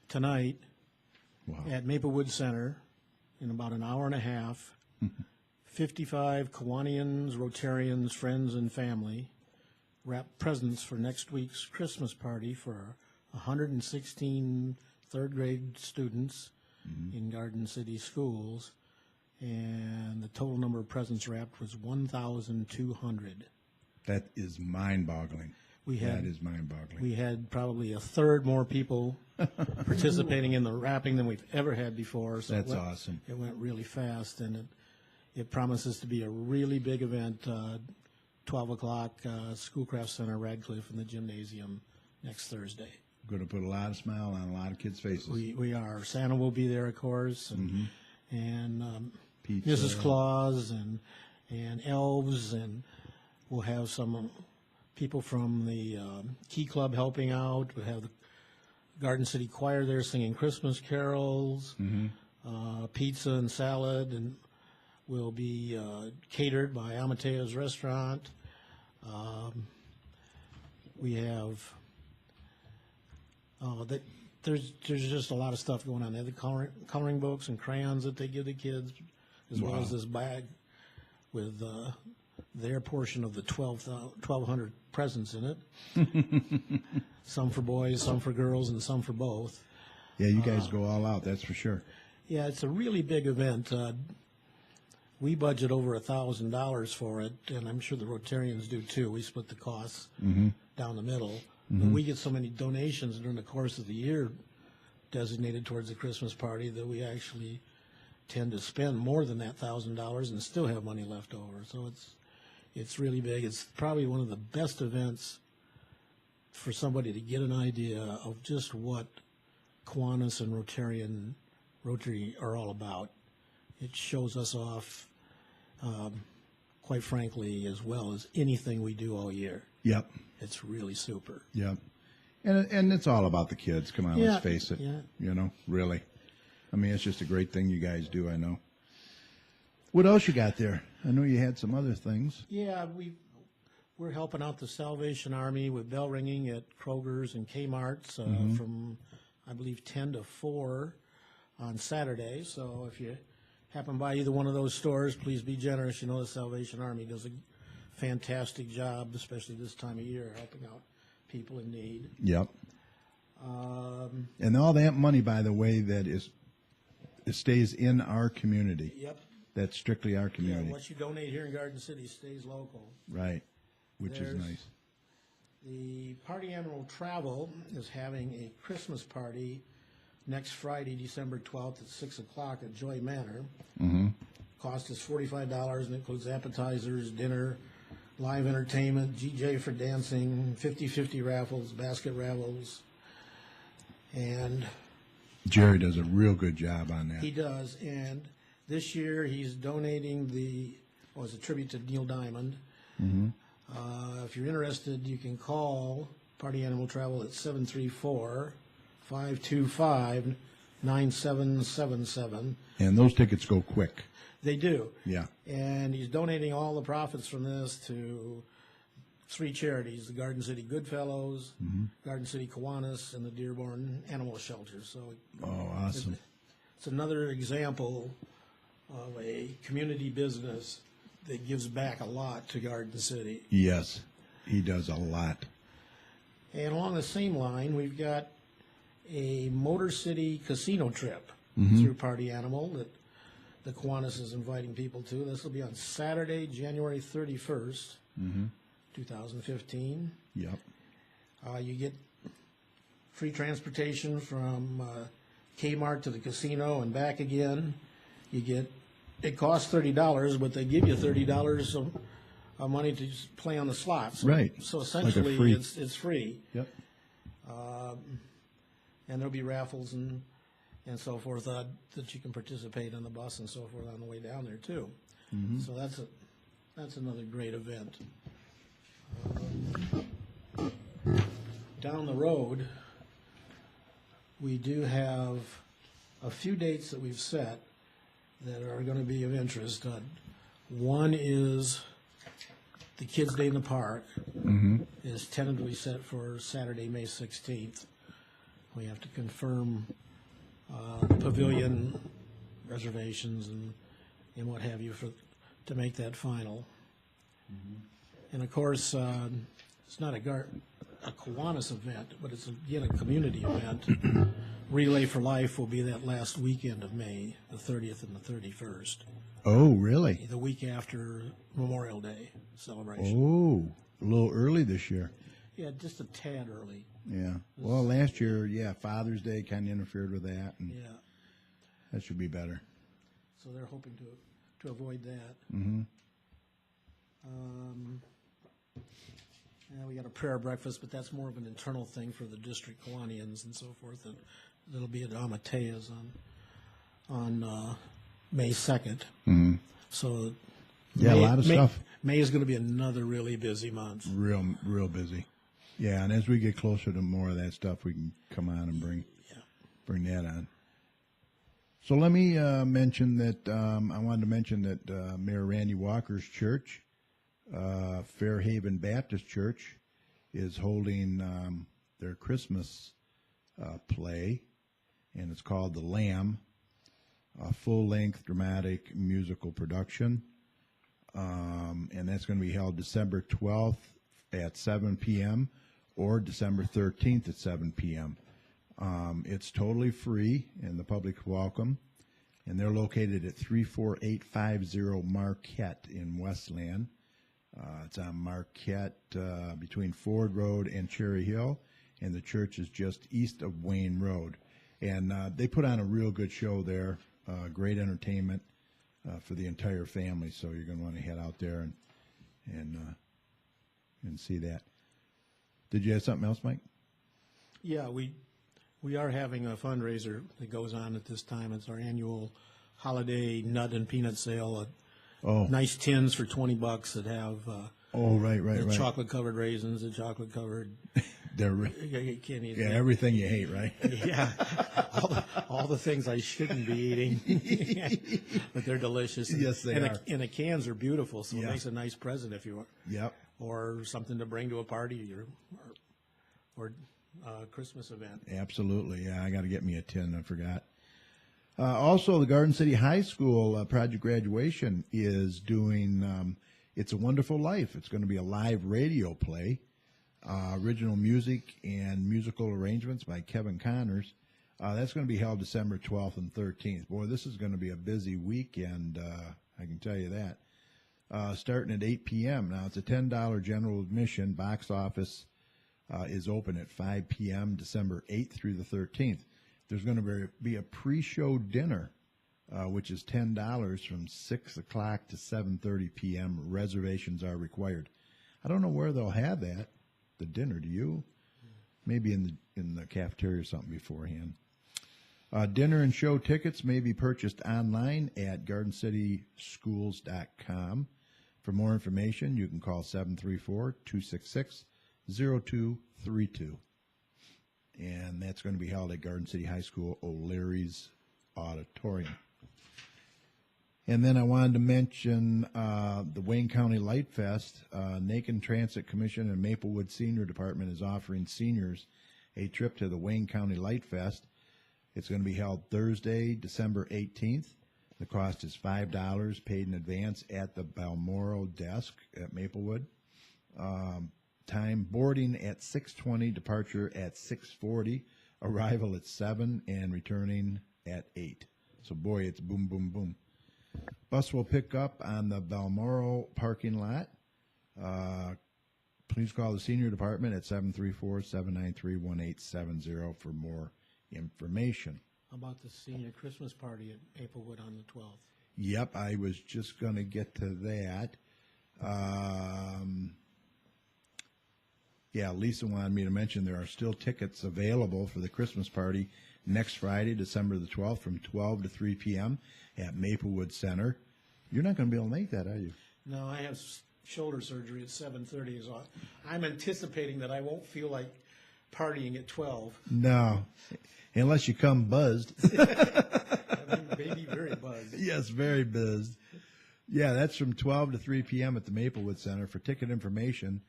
tonight Wow. at Maplewood Center, in about an hour and a half, 55 Kiwanians, Rotarians, friends, and family wrap presents for next week's Christmas party for 116 third-grade students in Garden City schools, and the total number of presents wrapped was 1,200. That is mind-boggling. That is mind-boggling. We had probably a third more people participating in the wrapping than we've ever had before. So That's awesome. It went really fast, and it promises to be a really big event. 12 o'clock, Schoolcraft Center, Radcliffe, in the gymnasium next Thursday. Going to put a lot of smile on a lot of kids' faces. We are. Santa will be there, of course, and Pizza. Mrs. Claus and elves, and we'll have some people from the Key Club helping out. We'll have the Garden City Choir there singing Christmas carols, pizza and salad, and will be catered by Amateo's Restaurant. We have there's just a lot of stuff going on. They have the coloring books and crayons that they give the kids, as well as this bag with their portion of the 1,200 presents in it. Some for boys, some for girls, and some for both. Yeah, you guys go all out, that's for sure. Yeah, it's a really big event. We budget over $1,000 for it, and I'm sure the Rotarians do too. We split the costs down the middle. But we get so many donations during the course of the year designated towards the Christmas party that we actually tend to spend more than that $1,000 and still have money left over. So It's really big. It's probably one of the best events for somebody to get an idea of just what Kiwanis and Rotary are all about. It shows us off, quite frankly, as well as anything we do all year. Yep. It's really super. Yep. And it's all about the kids. Come on, Yeah, let's face it. yeah. You know, really. I mean, it's just a great thing you guys do, I know. What else you got there? I know you had some other things. Yeah, we're helping out the Salvation Army with bell ringing at Kroger's and Kmart's from, I believe, 10 to 4 on Saturday. So if you happen by either one of those stores, please be generous. You know the Salvation Army does a fantastic job, especially this time of year, helping out people in need. Yep. And all that money, by the way, it stays in our community. Yep. That's strictly our Yeah, community. what you donate here in Garden City stays local. Right. Which is There's- nice. The Party Animal Travel is having a Christmas party next Friday, December 12th at 6 o'clock at Joy Manor. Mm-hmm. Cost is $45 and includes appetizers, dinner, live entertainment, DJ for dancing, 50-50 raffles, basket raffles. And Jerry does a real good job on that. he does. And this year he's donating as a tribute to Neil Diamond. Mm-hmm. If you're interested, you can call Party Animal Travel at 734-525-9777. And those tickets go quick. They do. Yeah. And he's donating all the profits from this to 3 charities, the Garden City Goodfellows, Garden City Kiwanis, and the Dearborn Animal Shelter. So Oh, awesome. it's another example of a community business that gives back a lot to Garden City. Yes, he does a lot. And along the same line, we've got a Motor City casino trip through Party Animal that the Kiwanis is inviting people to. This will be on Saturday, January 31st, 2015. Yep. You get free transportation from Kmart to the casino and back again. It costs $30, but they give you $30 of money to just play on the slots. Right. So Like a essentially, free. it's free. Yep. And there'll be raffles and so forth that you can participate on the bus and so forth on the way down there too. So that's another great event. Down the road, we do have a few dates that we've set that are going to be of interest. One is the Kids' Day in the Park is tentatively set for Saturday, May 16th. We have to confirm the pavilion reservations and what have you to make that final. And of course, it's not a Kiwanis event, but it's again a community event. Relay for Life will be that last weekend of May, the 30th and the 31st, Oh, really? the week after Memorial Day celebration. Oh, a little early this year. Yeah, just a tad early. Yeah. Well, last year, Father's Day kind of interfered with that, and Yeah, that should be better. so they're hoping to avoid that. Yeah, we got a prayer breakfast, but that's more of an internal thing for the district Kiwanians and so forth. And it'll be at Amatea's on May 2nd. So Yeah, a lot of stuff. May is going to be another really busy month. Real busy. Yeah, and as we get closer to more of that stuff, we can come on and bring that on. So let me mention that I wanted to mention that Mayor Randy Walker's church, Fairhaven Baptist Church, is holding their Christmas play, and it's called The Lamb, a full-length dramatic musical production, and that's going to be held December 12th at 7 p.m. or December 13th at 7 p.m. It's totally free, and the public's welcome, and they're located at 34850 Marquette in Westland. It's on Marquette between Ford Road and Cherry Hill, and the church is just east of Wayne Road. And they put on a real good show there, great entertainment for the entire family, so you're going to want to head out there and see that. Did you have something else, Mike? Yeah, we are having a fundraiser that goes on at this time. It's our annual holiday nut and peanut sale. Oh, Nice tins for $20 that have right. chocolate covered raisins, the chocolate covered. You can't eat everything you hate, right? Yeah, all the things I shouldn't be eating, but they're delicious. Yes, they are. And the cans are beautiful, so Yeah. it makes a nice present if you want. Yep. Or something to bring to a party or Christmas event. Absolutely. Yeah, I got to get me a tin. I forgot. Also, the Garden City High School Project Graduation is doing It's a Wonderful Life. It's going to be a live radio play, original music and musical arrangements by Kevin Connors. That's going to be held December 12th and 13th. Boy, this is going to be a busy weekend, I can tell you that. Starting at 8 p.m. Now, it's a $10 general admission. Box office is open at 5 p.m. December 8th through the 13th. There's going to be a pre-show dinner, which is $10 from 6 o'clock to 7:30 p.m. Reservations are required. I don't know where they'll have that, the dinner. Do you? Maybe in the cafeteria or something beforehand. Dinner and show tickets may be purchased online at gardencityschools.com. For more information, you can call 734-266-0232. And that's going to be held at Garden City High School, O'Leary's Auditorium. And then I wanted to mention the Wayne County Light Fest. Macon Transit Commission and Maplewood Senior Department is offering seniors a trip to the Wayne County Light Fest. It's going to be held Thursday, December 18th. The cost is $5 paid in advance at the Balmoral desk at Maplewood. Time boarding at 6:20, departure at 6:40, arrival at 7, and returning at 8. So, boy, it's boom, boom, boom. Bus will pick up on the Balmoral parking lot. Please call the senior department at 734-793-1870 for more information. How about the senior Christmas party at Maplewood on the 12th? Yep, I was just going to get to that. Yeah, Lisa wanted me to mention there are still tickets available for the Christmas party next Friday, December the 12th, from 12 to 3 p.m. at Maplewood Center. You're not going to be able to make that, are you? No, I have shoulder surgery at 7:30. So I'm anticipating that I won't feel like partying at 12. No, unless you come buzzed. Maybe very buzzed. Yes, very buzzed. Yeah, that's from 12 to 3 p.m. at the Maplewood Center. For ticket information,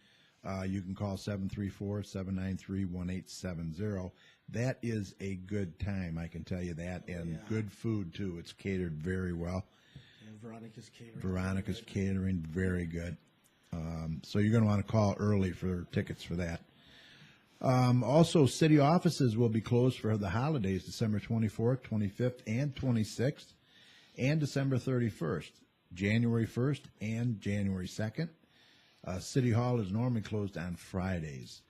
you can call 734-793-1870. That is a good time, I can tell you that, and good food, too. It's catered very well. And Veronica's Catering. Veronica's Catering, very good. So you're going to want to call early for tickets for that. Also, city offices will be closed for the holidays, December 24th, 25th, and 26th, and December 31st, January 1st, and January 2nd. City Hall is normally closed on Fridays.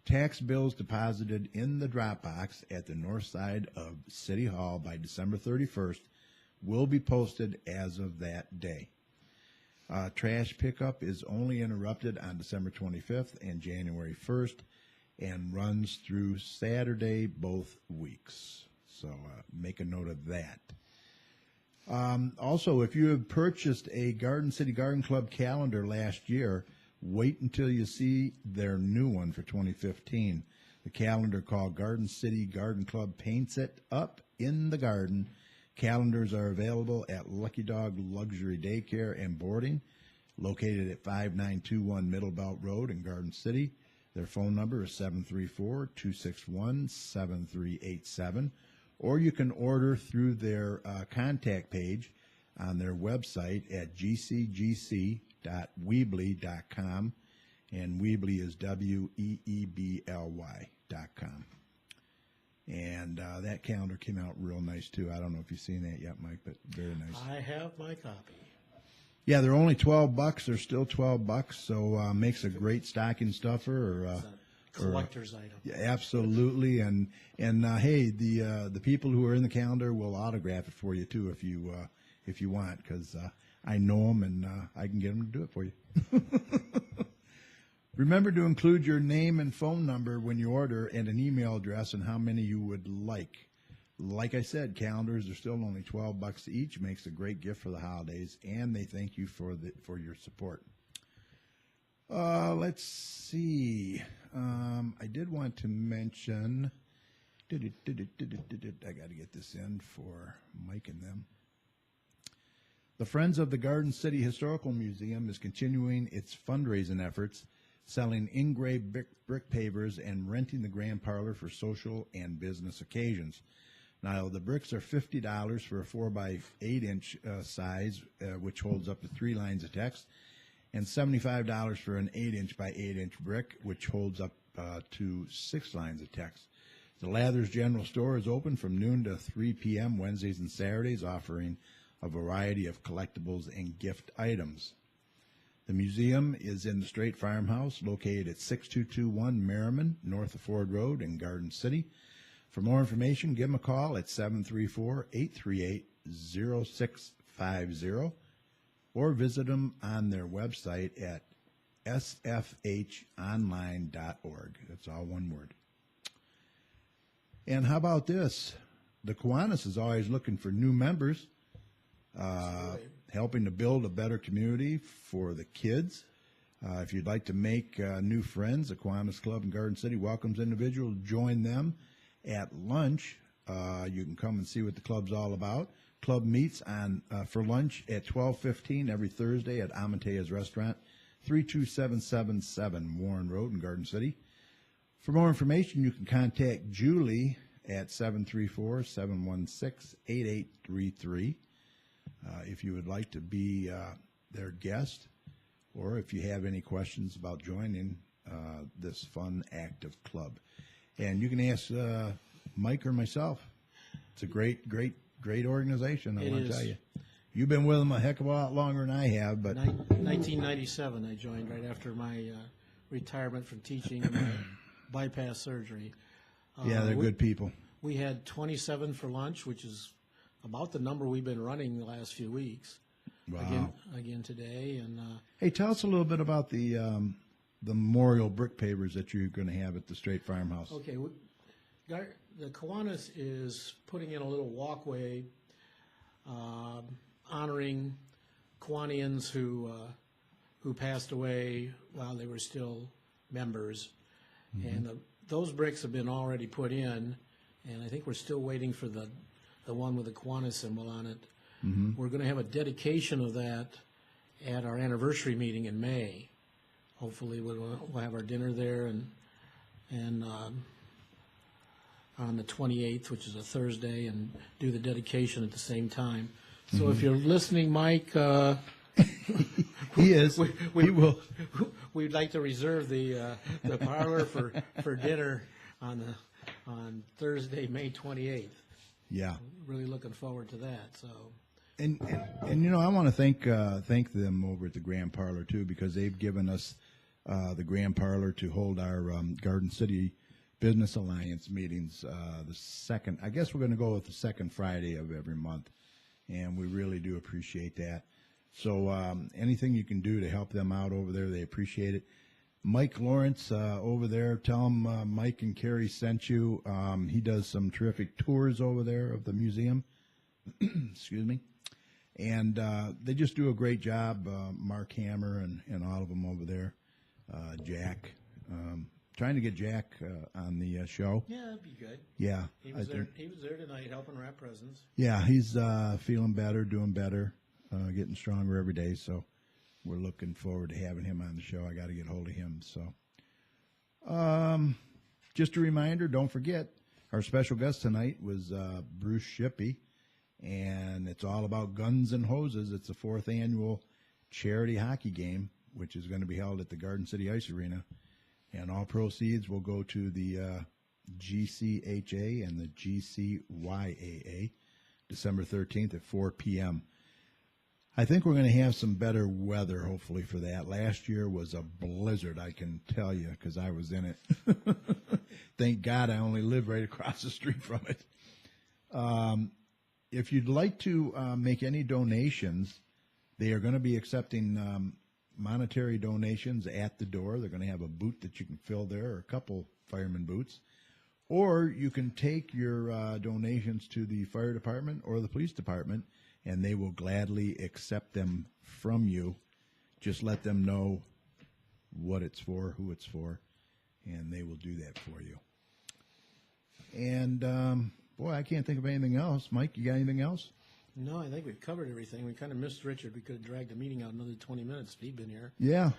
Tax bills deposited in the drop box at the north side of City Hall by December 31st will be posted as of that day. Trash pickup is only interrupted on December 25th and January 1st and runs through Saturday both weeks. So make a note of that. Also, if you have purchased a Garden City Garden Club calendar last year, wait until you see their new one for 2015. The calendar called Garden City Garden Club Paints It Up in the Garden. Calendars are available at Lucky Dog Luxury Daycare and Boarding, located at 5921 Middle Belt Road in Garden City. Their phone number is 734-261-7387, or you can order through their contact page on their website at gcgc.weebly.com, and Weebly is WEEBLY.com. And that calendar came out real nice, too. I don't know if you've seen that yet, Mike, but very nice. I have my copy. Yeah, they're only $12. They're still $12, so makes a great stocking stuffer. It's a collector's item. Yeah, absolutely. And hey, the people who are in the calendar will autograph it for you too if you want, because I know them, and I can get them to do it for you. Remember to include your name and phone number when you order and an email address and how many you would like. Like I said, calendars are still only $12 each. Makes a great gift for the holidays, and they thank you for your support. Let's see. I did want to mention. I got to get this in for Mike and them. The Friends of the Garden City Historical Museum is continuing its fundraising efforts, selling engraved brick pavers and renting the grand parlor for social and business occasions. Now, the bricks are $50 for a 4x8-inch size, which holds up to 3 lines of text, and $75 for an 8-inch by 8-inch brick, which holds up to 6 lines of text. The Lathers General Store is open from noon to 3 p.m. Wednesdays and Saturdays, offering a variety of collectibles and gift items. The museum is in the Straight Farmhouse, located at 6221 Merriman, north of Ford Road in Garden City. For more information, give them a call at 734-838-0650 or visit them on their website at sfhonline.org. That's all one word. And how about this? The Kiwanis is always looking for new members, helping to build a better community for the kids. If you'd like to make new friends, the Kiwanis Club in Garden City welcomes individuals to join them at lunch. You can come and see what the club's all about. Club meets for lunch at 12:15 every Thursday at Amatea's Restaurant, 32777 Warren Road in Garden City. For more information, you can contact Julie at 734-716-8833 if you would like to be their guest, or if you have any questions about joining this fun, active club. And you can ask Mike or myself. It's a great organization, I want to tell you. You've been with them a heck of a lot longer than I have, but 1997 I joined right after my retirement from teaching and my bypass surgery. yeah, they're good people. We had 27 for lunch, which is about the number we've been running the last few weeks. Wow. Again today. And hey, tell us a little bit about the memorial brick pavers that you're going to have at the Straight Farmhouse. okay, the Kiwanis is putting in a little walkway honoring Kiwanians who passed away while they were still members. And those bricks have been already put in, and I think we're still waiting for the one with the Kiwanis symbol on it. We're going to have a dedication of that at our anniversary meeting in May. Hopefully we'll have our dinner there and on the 28th, which is a Thursday, and do the dedication at the same time. So if you're listening, Mike, He is. He will. We'd like to reserve the parlor for dinner on Thursday, May 28th. Yeah. Really looking forward to that. So. And you know, I want to thank them over at the Grand Parlor too, because they've given us the Grand Parlor to hold our Garden City Business Alliance meetings the second. I guess we're going to go with the second Friday of every month, and we really do appreciate that. So anything you can do to help them out over there, they appreciate it. Mike Lawrence over there, tell him Mike and Kerry sent you. He does some terrific tours over there of the museum. Excuse me. And they just do a great job, Mark Hammer and all of them over there. Jack. Trying to get Jack on the show. Yeah, that'd be good. Yeah. He was there tonight helping wrap presents. Yeah, he's feeling better, doing better, getting stronger every day. So we're looking forward to having him on the show. I got to get hold of him. So just a reminder, don't forget, our special guest tonight was Bruce Shippe, and it's all about guns and hoses. It's the 4th annual charity hockey game, which is going to be held at the Garden City Ice Arena. And all proceeds will go to the GCHA and the GCYAA, December 13th at 4 p.m. I think we're going to have some better weather, hopefully, for that. Last year was a blizzard, I can tell you, because I was in it. Thank God I only live right across the street from it. If you'd like to make any donations They are going to be accepting monetary donations at the door. They're going to have a boot that you can fill there, or a couple fireman boots. Or you can take your donations to the fire department or the police department, and they will gladly accept them from you. Just let them know what it's for, who it's for, and they will do that for you. And, boy, I can't think of anything else. Mike, you got anything else? No, I think we've covered everything. We kind of missed Richard. We could have dragged the meeting out another 20 minutes if he'd been here. Yeah.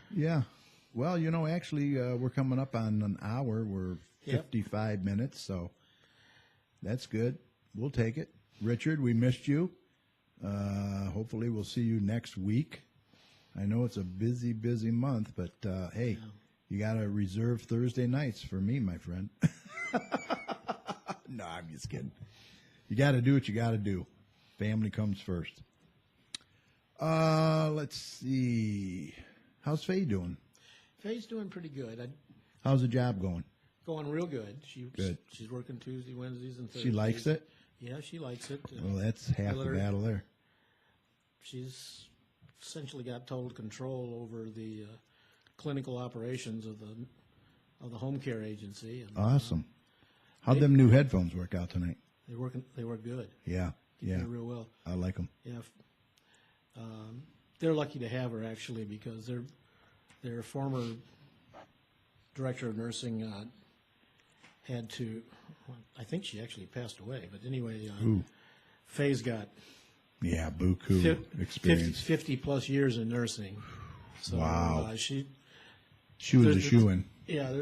Well, actually, we're coming up on an hour. We're 55 minutes, so that's good. We'll take it. Richard, we missed you. Hopefully we'll see you next week. I know it's a busy, busy month, but hey, you got to reserve Thursday nights for me, my friend. No, I'm just kidding. You got to do what you got to do. Family comes first. Let's see. How's Faye doing? Faye's doing pretty good. How's the job going? Going real good. Good. She's working Tuesday, Wednesdays, and Thursdays. She likes it? Yeah, she likes it. Well, that's half the battle there. She's essentially got total control over the clinical operations of the home care agency. And, Awesome. How'd them new headphones work out tonight? They work good. Yeah. They're real well. I like them. Yeah, they're lucky to have her actually, because their former director of nursing had to. I think she actually passed away, but anyway, Faye's got buku experience. 50 plus years in nursing. So, wow. She was a shoo-in. Yeah,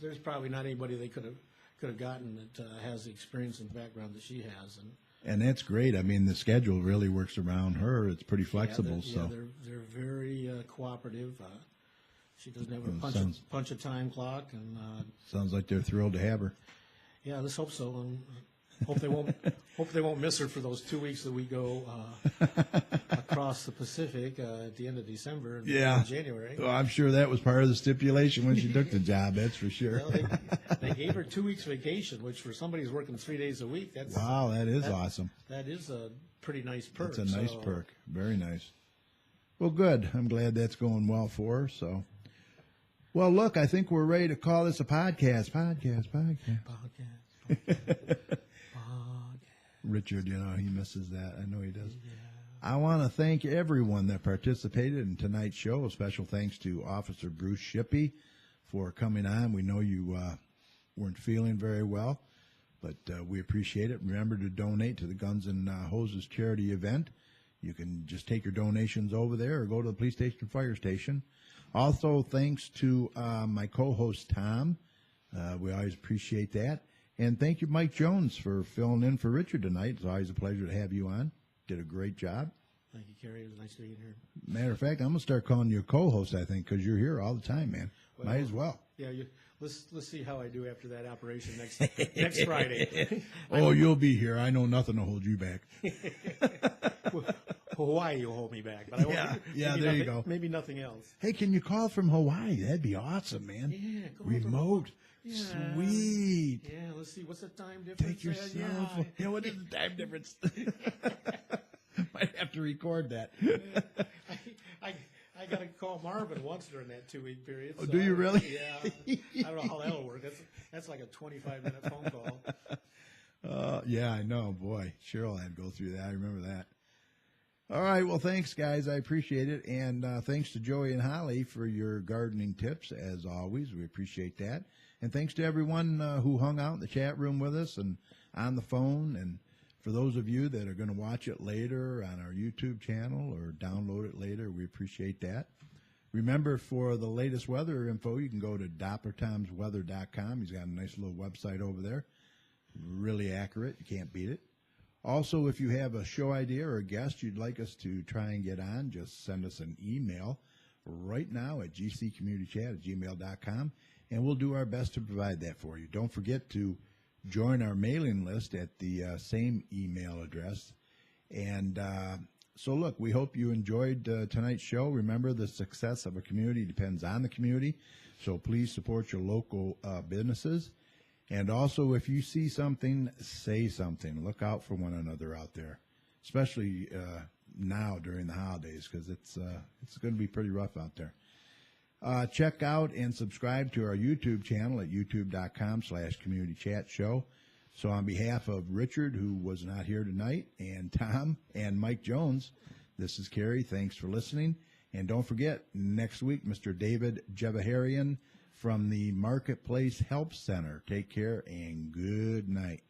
there's probably not anybody they could have gotten that has the experience and background that she has, and that's great. I mean, the schedule really works around her. It's pretty flexible. They're very cooperative. She doesn't have a punch a time clock, and sounds like they're thrilled to have her. Yeah, let's hope so. And hope they won't miss her for those 2 weeks that we go across the Pacific at the end of December and January. Well, I'm sure that was part of the stipulation when she took the job. That's for sure. Well, they gave her 2 weeks vacation, which for somebody who's working 3 days a week, that is awesome. That is a pretty nice perk. That's a nice perk. Very nice. Well, good. I'm glad that's going well for her. So, well, look, I think we're ready to call this a podcast. Richard, he misses that. I know he does. Yeah. I want to thank everyone that participated in tonight's show. A special thanks to Officer Bruce Shippe for coming on. We know you weren't feeling very well, but we appreciate it. Remember to donate to the Guns and Hoses charity event. You can just take your donations over there or go to the police station or fire station. Also, thanks to my co-host, Tom. We always appreciate that. And thank you, Mike Jones, for filling in for Richard tonight. It's always a pleasure to have you on. Did a great job. Thank you, Kerry. It was nice being here. Matter of fact, I'm going to start calling you a co-host, I think, because you're here all the time, man. Well, might as well. Yeah, let's see how I do after that operation next Friday. You'll be here. I know nothing will hold you back. Hawaii will hold me back. But I won't, there you go. Maybe nothing else. Hey, can you call from Hawaii? That'd be awesome, man. Yeah, remote. Yeah. Sweet. Yeah, let's see. What's the time difference? Take your cell phone. Yeah, what is the time difference? Might have to record that. I got to call Marvin once during that 2-week period. So do you really? Yeah. I don't know how that'll work. That's like a 25-minute phone call. Yeah, I know. Boy, Cheryl had to go through that. I remember that. All right. Well, thanks, guys. I appreciate it. And thanks to Joey and Holly for your gardening tips, as always. We appreciate that. And thanks to everyone who hung out in the chat room with us and on the phone. And for those of you that are going to watch it later on our YouTube channel or download it later, we appreciate that. Remember, for the latest weather info, you can go to DopplerTomsWeather.com. He's got a nice little website over there. Really accurate. You can't beat it. Also, if you have a show idea or a guest you'd like us to try and get on, just send us an email right now at gccommunitychat@gmail.com, and we'll do our best to provide that for you. Don't forget to join our mailing list at the same email address. And so, look, we hope you enjoyed tonight's show. Remember, the success of a community depends on the community, so please support your local businesses. And also, if you see something, say something. Look out for one another out there, especially now during the holidays because it's going to be pretty rough out there. Check out and subscribe to our YouTube channel at youtube.com/community chat show. So on behalf of Richard, who was not here tonight, and Tom and Mike Jones, this is Kerry. Thanks for listening. And don't forget, next week, Mr. David Jevaharian from the Marketplace Help Center. Take care and good night.